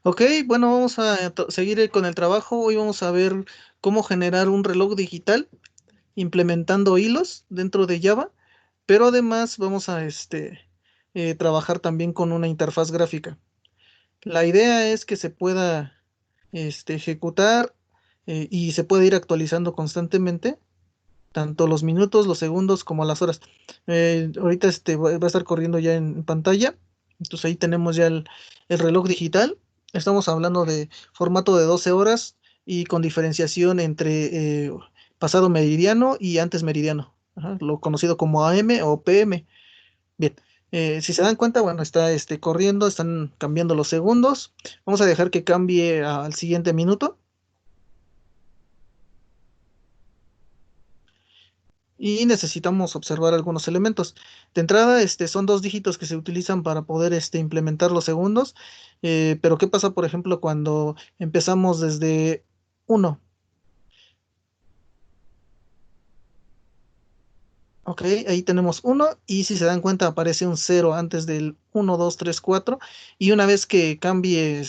Ok, bueno, vamos a seguir con el trabajo. Hoy vamos a ver cómo generar un reloj digital implementando hilos dentro de Java, pero además vamos a trabajar también con una interfaz gráfica. La idea es que se pueda ejecutar y se puede ir actualizando constantemente, tanto los minutos, los segundos como las horas. Ahorita va a estar corriendo ya en pantalla. Entonces ahí tenemos ya el reloj digital. Estamos hablando de formato de 12 horas y con diferenciación entre pasado meridiano y antes meridiano. Ajá, lo conocido como AM o PM. Bien, si se dan cuenta, bueno, está corriendo, están cambiando los segundos. Vamos a dejar que cambie al siguiente minuto. Y necesitamos observar algunos elementos. De entrada, son dos dígitos que se utilizan para poder implementar los segundos, pero ¿qué pasa, por ejemplo, cuando empezamos desde uno? Ok, ahí tenemos uno y si se dan cuenta aparece un cero antes del uno, 2, 3, 4 y una vez que cambie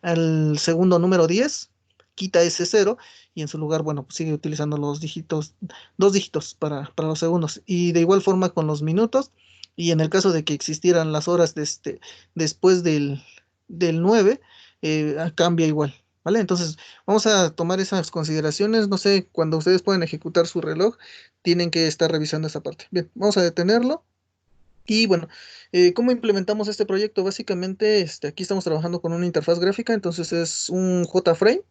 al segundo número 10 quita ese cero y en su lugar, bueno, pues sigue utilizando los dígitos, dos dígitos para los segundos y de igual forma con los minutos y en el caso de que existieran las horas después del 9 cambia igual. ¿Vale? Entonces, vamos a tomar esas consideraciones. No sé, cuando ustedes puedan ejecutar su reloj, tienen que estar revisando esa parte. Bien, vamos a detenerlo. Y bueno, ¿cómo implementamos este proyecto? Básicamente, aquí estamos trabajando con una interfaz gráfica, entonces es un JFrame,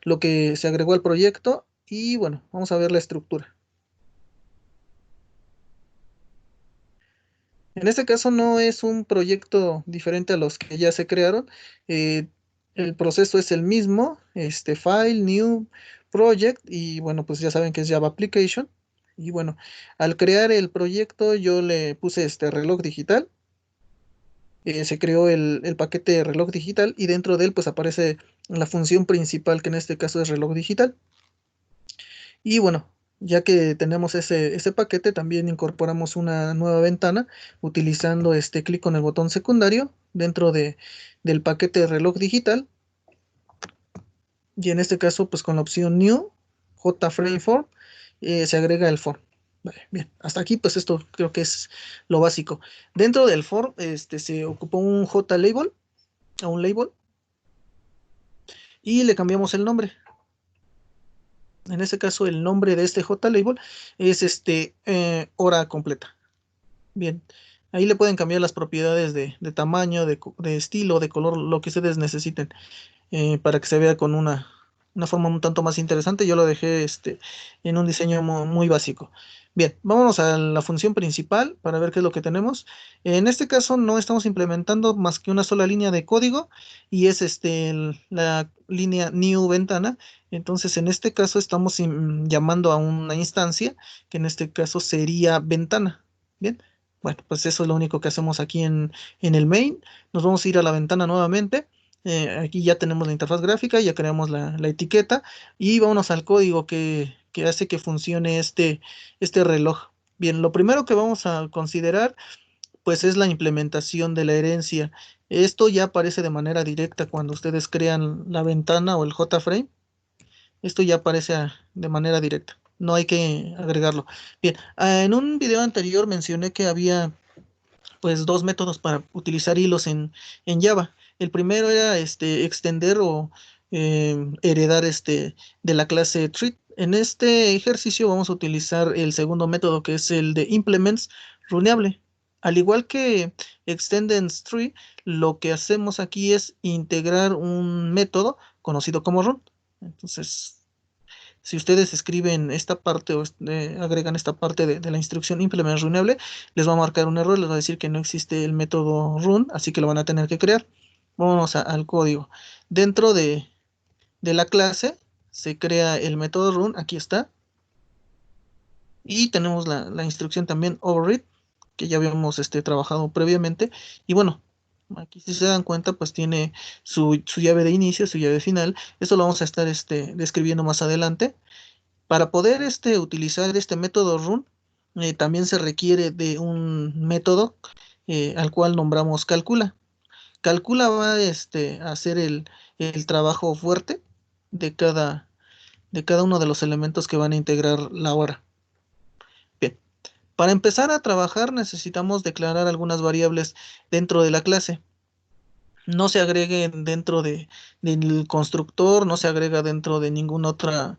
lo que se agregó al proyecto. Y bueno, vamos a ver la estructura. En este caso no es un proyecto diferente a los que ya se crearon. eh, el proceso es el mismo, File, New, Project, y bueno, pues ya saben que es Java Application. Y bueno, al crear el proyecto yo le puse este reloj digital, se creó el paquete de reloj digital y dentro de él pues aparece la función principal que en este caso es reloj digital. Y bueno, ya que tenemos ese paquete, también incorporamos una nueva ventana utilizando este clic con el botón secundario dentro del paquete de reloj digital. Y en este caso, pues con la opción New, JFrame Form, se agrega el form. Vale, bien, hasta aquí, pues esto creo que es lo básico. Dentro del form, se ocupó un JLabel, a un label, y le cambiamos el nombre. En este caso, el nombre de este JLabel es hora completa. Bien, ahí le pueden cambiar las propiedades de tamaño, de estilo, de color, lo que ustedes necesiten, para que se vea con una forma un tanto más interesante. Yo lo dejé en un diseño muy básico. Bien, vámonos a la función principal para ver qué es lo que tenemos. En este caso no estamos implementando más que una sola línea de código y es la línea new ventana. Entonces en este caso estamos llamando a una instancia que en este caso sería ventana. Bien, bueno, pues eso es lo único que hacemos aquí en el main. Nos vamos a ir a la ventana nuevamente. Aquí ya tenemos la interfaz gráfica, ya creamos la etiqueta y vámonos al código que hace que funcione este reloj. Bien, lo primero que vamos a considerar pues es la implementación de la herencia. Esto ya aparece de manera directa cuando ustedes crean la ventana o el JFrame. Esto ya aparece de manera directa. No hay que agregarlo. Bien, en un video anterior mencioné que había pues dos métodos para utilizar hilos en Java. El primero era extender o heredar de la clase tree. En este ejercicio vamos a utilizar el segundo método que es el de implements runeable. Al igual que extends tree, lo que hacemos aquí es integrar un método conocido como run. Entonces, si ustedes escriben esta parte o agregan esta parte de la instrucción implement runeable, les va a marcar un error, les va a decir que no existe el método run, así que lo van a tener que crear. Vamos al código. Dentro de la clase se crea el método run, aquí está, y tenemos la instrucción también override, que ya habíamos trabajado previamente. Y bueno, aquí si se dan cuenta, pues tiene su llave de inicio, su llave final. Esto lo vamos a estar describiendo más adelante. Para poder utilizar este método run, también se requiere de un método al cual nombramos calcula. calcula va a hacer el trabajo fuerte de cada uno de los elementos que van a integrar la hora. Bien, para empezar a trabajar necesitamos declarar algunas variables dentro de la clase. No se agreguen dentro del constructor, no se agrega dentro de ningún otro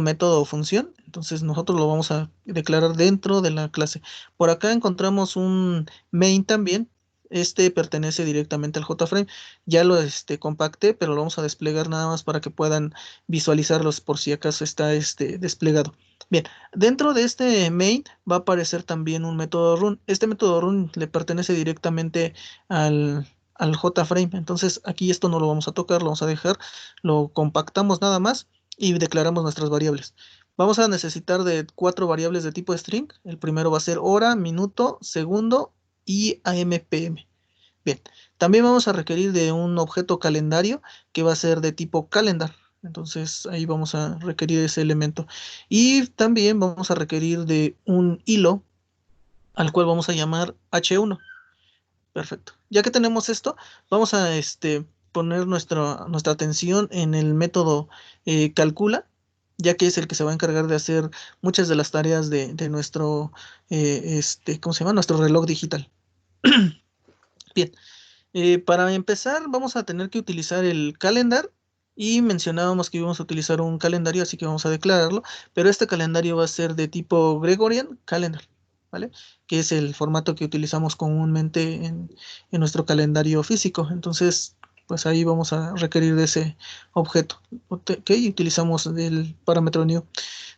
método o función. Entonces nosotros lo vamos a declarar dentro de la clase. Por acá encontramos un main también. Este pertenece directamente al JFrame. Ya lo compacté, pero lo vamos a desplegar nada más para que puedan visualizarlos por si acaso está desplegado. Bien, dentro de este main va a aparecer también un método run. Este método run le pertenece directamente al JFrame. Entonces aquí esto no lo vamos a tocar, lo vamos a dejar, lo compactamos nada más y declaramos nuestras variables. Vamos a necesitar de 4 variables de tipo string. El primero va a ser hora, minuto, segundo y AMPM. Bien, también vamos a requerir de un objeto calendario que va a ser de tipo calendar. Entonces ahí vamos a requerir ese elemento. Y también vamos a requerir de un hilo al cual vamos a llamar H1. Perfecto. Ya que tenemos esto, vamos a poner nuestra atención en el método calcula, ya que es el que se va a encargar de hacer muchas de las tareas de nuestro, ¿cómo se llama? Nuestro reloj digital. Bien, para empezar vamos a tener que utilizar el calendar y mencionábamos que íbamos a utilizar un calendario, así que vamos a declararlo, pero este calendario va a ser de tipo Gregorian Calendar, ¿vale? Que es el formato que utilizamos comúnmente en nuestro calendario físico. Entonces, pues ahí vamos a requerir de ese objeto, ¿ok? Y utilizamos el parámetro new.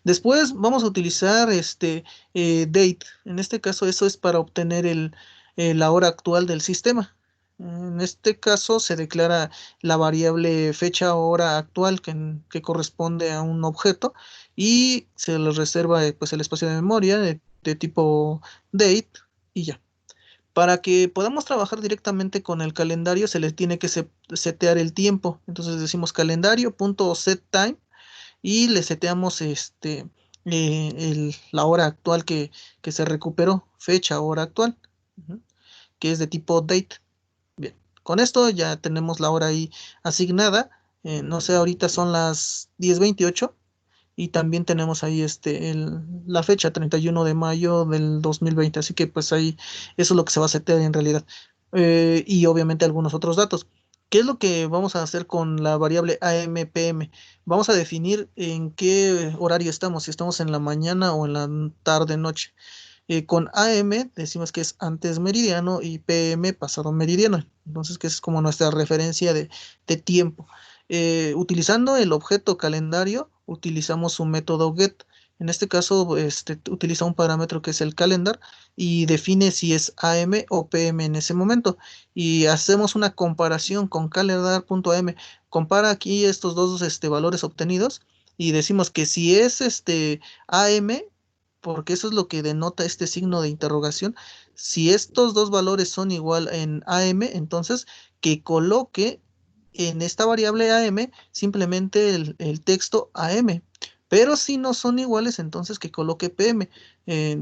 Después vamos a utilizar date. En este caso, eso es para obtener la hora actual del sistema. En este caso se declara la variable fecha o hora actual que corresponde a un objeto y se le reserva pues, el espacio de memoria de tipo date y ya. Para que podamos trabajar directamente con el calendario se le tiene que setear el tiempo. Entonces decimos calendario.setTime y le seteamos la hora actual que se recuperó, fecha, hora actual, ujú, que es de tipo date. Bien, con esto ya tenemos la hora ahí asignada. No sé, ahorita son las 10:28 y también tenemos ahí la fecha 31 de mayo del 2020. Así que pues ahí eso es lo que se va a setear en realidad. Y obviamente algunos otros datos. ¿Qué es lo que vamos a hacer con la variable AMPM? Vamos a definir en qué horario estamos, si estamos en la mañana o en la tarde, noche. Con AM decimos que es antes meridiano y PM pasado meridiano. Entonces, que es como nuestra referencia de tiempo. Utilizando el objeto calendario, utilizamos un método get. En este caso, utiliza un parámetro que es el calendar y define si es AM o PM en ese momento. Y hacemos una comparación con calendar.am. Compara aquí estos dos valores obtenidos y decimos que si es AM, porque eso es lo que denota este signo de interrogación. Si estos dos valores son igual en AM, entonces que coloque en esta variable AM simplemente el texto AM. Pero si no son iguales, entonces que coloque PM. Eh,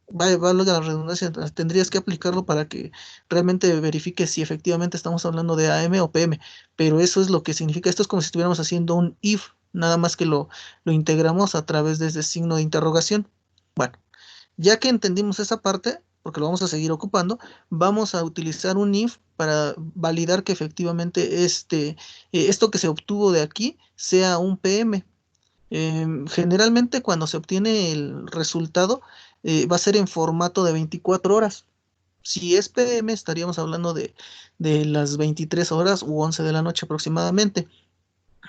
valga la redundancia, tendrías que aplicarlo para que realmente verifique si efectivamente estamos hablando de AM o PM. Pero eso es lo que significa. Esto es como si estuviéramos haciendo un if, nada más que lo integramos a través de este signo de interrogación. Bueno, ya que entendimos esa parte, porque lo vamos a seguir ocupando, vamos a utilizar un if para validar que efectivamente esto que se obtuvo de aquí sea un PM. Generalmente cuando se obtiene el resultado va a ser en formato de 24 horas. Si es PM estaríamos hablando de las 23 horas u 11 de la noche aproximadamente.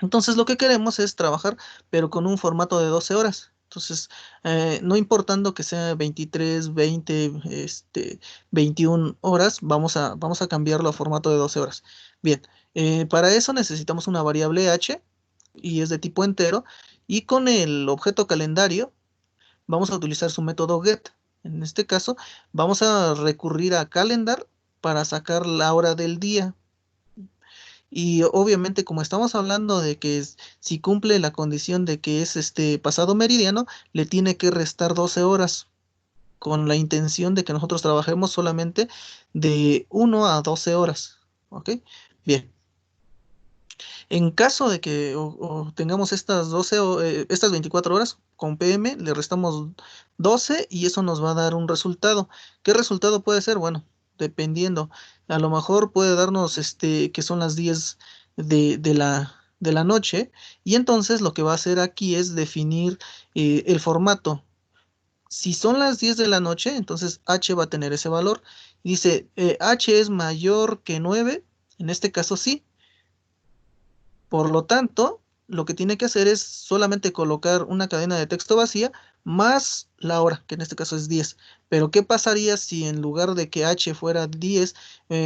Entonces lo que queremos es trabajar, pero con un formato de 12 horas. Entonces, no importando que sea 23, 20, 21 horas, vamos a cambiarlo a formato de 12 horas. Bien, para eso necesitamos una variable h y es de tipo entero. Y con el objeto calendario vamos a utilizar su método get. En este caso, vamos a recurrir a calendar para sacar la hora del día. Y obviamente, como estamos hablando de que si cumple la condición de que es este pasado meridiano, le tiene que restar 12 horas con la intención de que nosotros trabajemos solamente de 1 a 12 horas. ¿ok? Bien. En caso de que tengamos estas 12 estas 24 horas con PM, le restamos 12 y eso nos va a dar un resultado. ¿Qué resultado puede ser? Bueno, dependiendo. A lo mejor puede darnos que son las 10 de la noche y entonces lo que va a hacer aquí es definir el formato. Si son las 10 de la noche, entonces H va a tener ese valor. Dice, H es mayor que 9, en este caso sí. Por lo tanto, lo que tiene que hacer es solamente colocar una cadena de texto vacía más la hora, que en este caso es 10. Pero ¿qué pasaría si en lugar de que H fuera 10,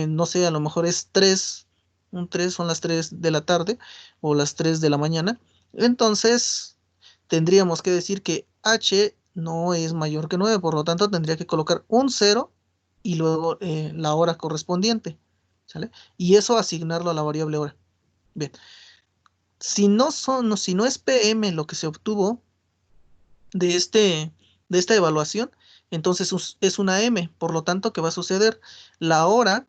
no sé, a lo mejor es 3, un 3 son las 3 de la tarde o las 3 de la mañana? Entonces, tendríamos que decir que H no es mayor que 9, por lo tanto tendría que colocar un 0 y luego la hora correspondiente, ¿sale? Y eso asignarlo a la variable hora. Bien. Si no es PM lo que se obtuvo de, de esta evaluación, entonces es una M. Por lo tanto, ¿qué va a suceder? La hora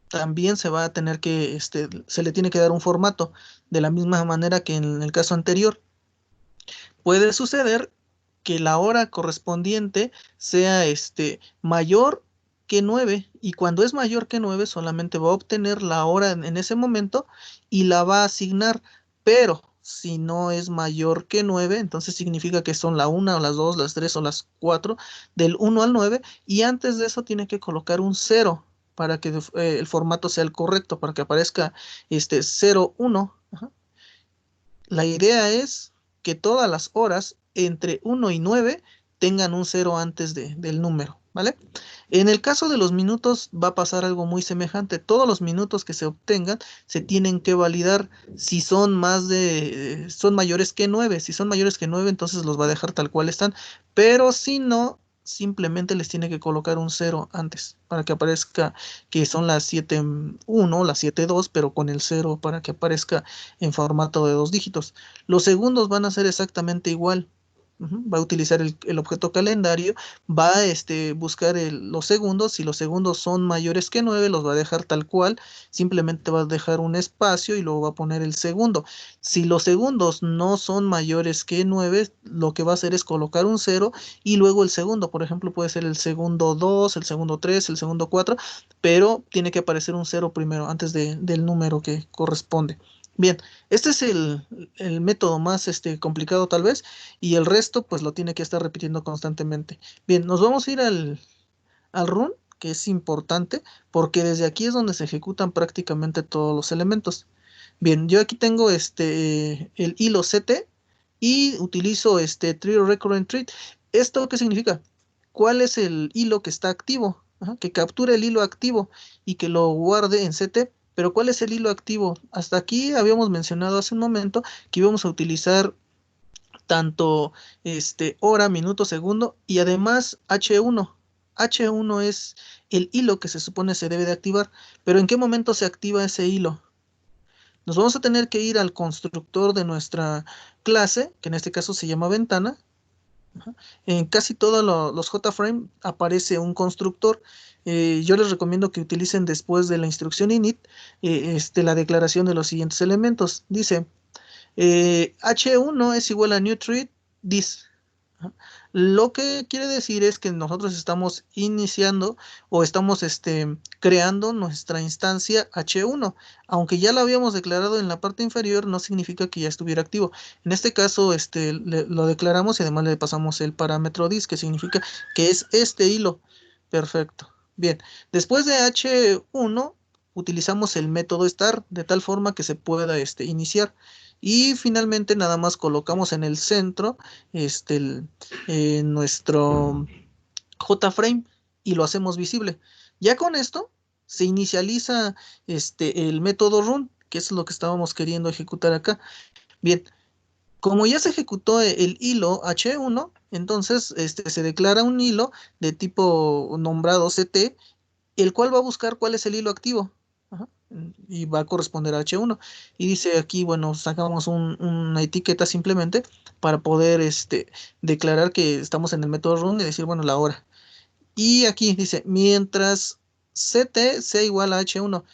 también se va a tener que, se le tiene que dar un formato, de la misma manera que en el caso anterior. Puede suceder que la hora correspondiente sea mayor que 9 y cuando es mayor que 9 solamente va a obtener la hora en ese momento y la va a asignar, pero si no es mayor que 9 entonces significa que son la 1 o las 2 las 3 o las 4 del 1 al 9 y antes de eso tiene que colocar un 0 para que el formato sea el correcto, para que aparezca 0, 1. La idea es que todas las horas entre 1 y 9 tengan un cero antes del número, ¿vale? En el caso de los minutos va a pasar algo muy semejante. Todos los minutos que se obtengan se tienen que validar si son son mayores que 9. Si son mayores que 9, entonces los va a dejar tal cual están. Pero si no, simplemente les tiene que colocar un cero antes para que aparezca que son las 7:1, las 7:2, pero con el cero para que aparezca en formato de dos dígitos. Los segundos van a ser exactamente igual. Va a utilizar el objeto calendario, va a buscar los segundos. Si los segundos son mayores que 9, los va a dejar tal cual. Simplemente va a dejar un espacio y luego va a poner el segundo. Si los segundos no son mayores que 9, lo que va a hacer es colocar un cero y luego el segundo. Por ejemplo, puede ser el segundo 2, el segundo 3, el segundo 4, pero tiene que aparecer un cero primero antes del número que corresponde. Bien, este es el método más complicado tal vez, y el resto pues lo tiene que estar repitiendo constantemente. Bien, nos vamos a ir al run, que es importante, porque desde aquí es donde se ejecutan prácticamente todos los elementos. Bien, yo aquí tengo el hilo CT y utilizo Tree Recurrent Treat. ¿Esto qué significa? ¿Cuál es el hilo que está activo? Ajá, que capture el hilo activo y que lo guarde en CT. Pero ¿cuál es el hilo activo? Hasta aquí habíamos mencionado hace un momento que íbamos a utilizar tanto hora, minuto, segundo y además H1. H1 es el hilo que se supone se debe de activar, pero ¿en qué momento se activa ese hilo? Nos vamos a tener que ir al constructor de nuestra clase, que en este caso se llama ventana. Ajá. En casi todos los JFrame aparece un constructor. Yo les recomiendo que utilicen después de la instrucción init la declaración de los siguientes elementos. Dice H1 es igual a new thread this. Ajá. Lo que quiere decir es que nosotros estamos iniciando o estamos creando nuestra instancia H1. Aunque ya lo habíamos declarado en la parte inferior, no significa que ya estuviera activo. En este caso, lo declaramos y además le pasamos el parámetro this, que significa que es este hilo. Perfecto. Bien, después de H1, utilizamos el método start de tal forma que se pueda iniciar. Y finalmente nada más colocamos en el centro nuestro JFrame y lo hacemos visible. Ya con esto se inicializa el método run, que es lo que estábamos queriendo ejecutar acá. Bien, como ya se ejecutó el hilo H1, entonces se declara un hilo de tipo nombrado CT, el cual va a buscar cuál es el hilo activo. Ajá, y va a corresponder a H1. Y dice aquí, bueno, sacamos una etiqueta simplemente para poder declarar que estamos en el método run y decir, bueno, la hora. Y aquí dice, mientras CT sea igual a H1.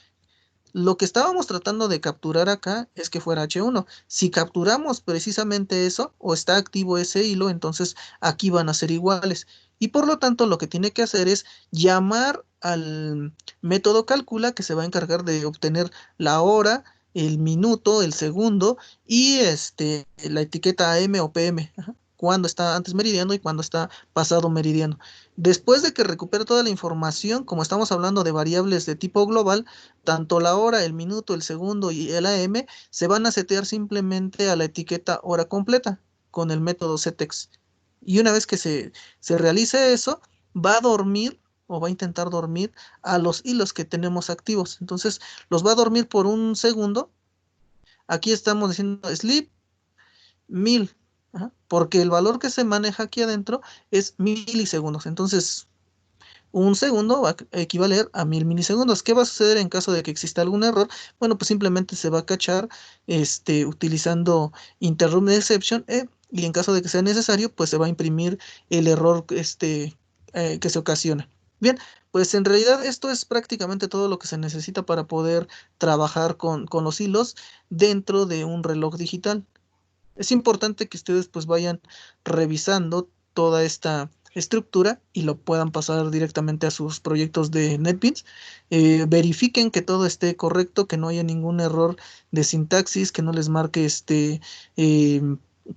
Lo que estábamos tratando de capturar acá es que fuera H1. Si capturamos precisamente eso o está activo ese hilo, entonces aquí van a ser iguales. Y por lo tanto, lo que tiene que hacer es llamar al método calcula que se va a encargar de obtener la hora, el minuto, el segundo y la etiqueta AM o PM. Ajá, cuando está antes meridiano y cuando está pasado meridiano. Después de que recupere toda la información, como estamos hablando de variables de tipo global, tanto la hora, el minuto, el segundo y el AM se van a setear simplemente a la etiqueta hora completa con el método setex. Y una vez que se realice eso, va a dormir o va a intentar dormir a los hilos que tenemos activos. Entonces, los va a dormir por un segundo. Aquí estamos diciendo sleep 1000, ajá, porque el valor que se maneja aquí adentro es milisegundos. Entonces, un segundo va a equivaler a 1000 milisegundos. ¿Qué va a suceder en caso de que exista algún error? Bueno, pues simplemente se va a cachar utilizando interrupt exception y en caso de que sea necesario, pues se va a imprimir el error que se ocasiona. Bien, pues en realidad esto es prácticamente todo lo que se necesita para poder trabajar con los hilos dentro de un reloj digital. Es importante que ustedes pues vayan revisando toda esta estructura y lo puedan pasar directamente a sus proyectos de NetBeans. Verifiquen que todo esté correcto, que no haya ningún error de sintaxis, que no les marque eh,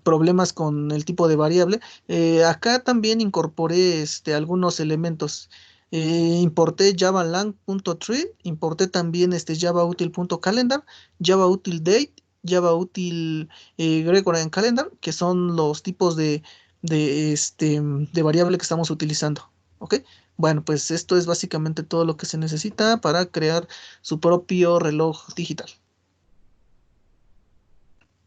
problemas con el tipo de variable. Acá también incorporé algunos elementos. Importé javalang.tree, importé también javautil.calendar, javautil.date, javautil Gregorian Calendar, que son los tipos de variable que estamos utilizando. ¿Ok? Bueno, pues esto es básicamente todo lo que se necesita para crear su propio reloj digital.